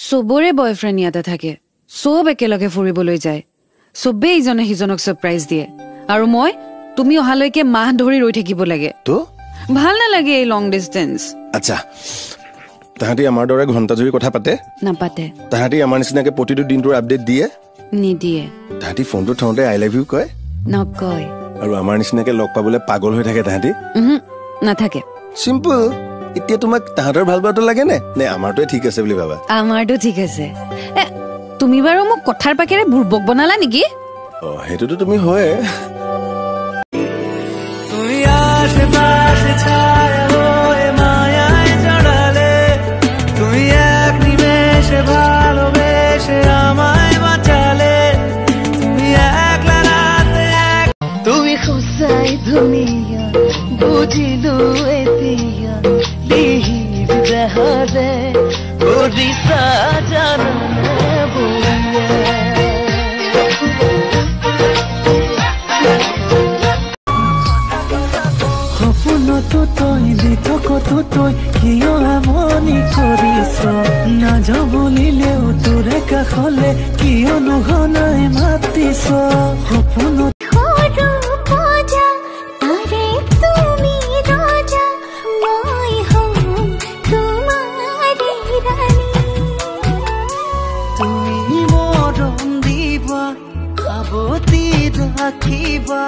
সবৰে বয়ফ্ৰেণ্ড ইয়াতে থাকে সব একেলগে ফুৰিবলৈ যায় সবে ইজনে সিজনক সাৰপ্ৰাইজ দিয়ে আৰু মই তুমি অহালৈকে মাহ ধৰি ৰৈ থাকিব লাগে তো ভাল নালাগে এই লং ডিসটেন্স আচ্ছা তাহাঁতি আমাৰ দৰে ঘণ্টা জুৰি কথা পাতে নাপাতে তাহাঁতি আমাৰ নিচিনাকে প্ৰতিটো দিনটোৰ আপডেট দিয়ে নিদিয়ে তাহাঁতি ফোনটো থওঁতে আই লাভ ইউ কয় নকয় আৰু আমাৰ নিচিনাকে লগ পাবলৈ পাগল হৈ থাকে তাহাঁতি নাথাকে সিম্পল এতিয়া তোমাক তাহাঁতৰ ভাল পাওঁটো লাগে নে আমাৰটোৱে ঠিক আছে বুলি ভাবা আমাৰটো ঠিক আছে তুমি বাৰু মোক কথাৰ পাকেৰে বুৰ্বক বনালা নেকি সেইটোতো তুমি হয় তুমি আশেপাশে ছায়া হয়ে মায়ায় জড়ালে তুমি এক নিমেষে ভালোবেসে আমায় বাঁচালে তুমি একলা রাতে তুমি খুশাই দুনিয়া বুঝিলো এতিয়া লিহিব দেহরে ওদিশা জাননে বুয়া সপোনতো তই লিথকতো তই কিয় আমনি কৰিছ নাযাবলিলেও তোৰে কাষলে কিয় নুঘনাই মাতিছ সপোনত তুমি মৰম দিবা সাৱতি ৰাখিবা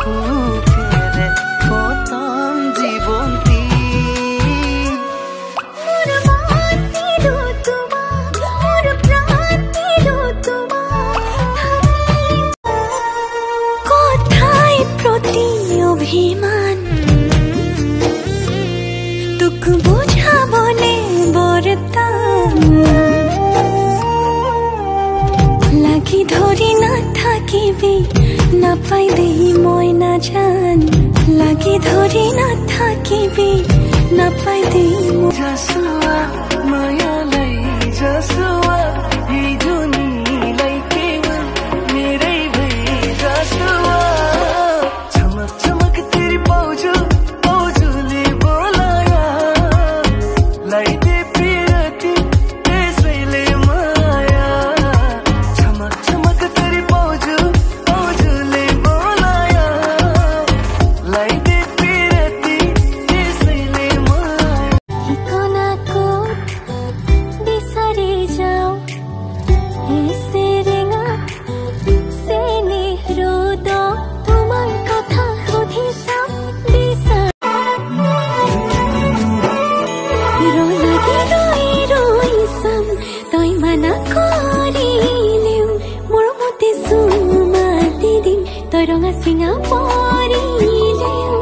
সুখেৰে কটাম জীৱন্তী কথাই প্ৰতি অভিমান তোক বুঝাবলে বৰতান লাগি ধৰি নাথাকিবি নাপাইবি মই নাজান লাগি ধৰি নাথাকিবি নাপাইবি জাসুৱা মায়ালৈ জাসুৱা এই দুনিয়ালৈ কেৱল মেरै ভই জাসুৱা চমক চমক তেৰি পৌজুলে बोलाया লাই দে পিৰতি তেসলে মায়া চমক চমক তেৰি পৌজুলে बोलाया লাই দে পিৰতি তেসলে মায়া ঠিকনা কোট বিচাৰি যাও এসে ৰেঙা সেনে হৃদ তোমাৰ কথা সুধি চাম তই মানা কৰিলেও মোৰ মতে চুমা দি দিম তই ৰঙা চিঙা পৰিলেও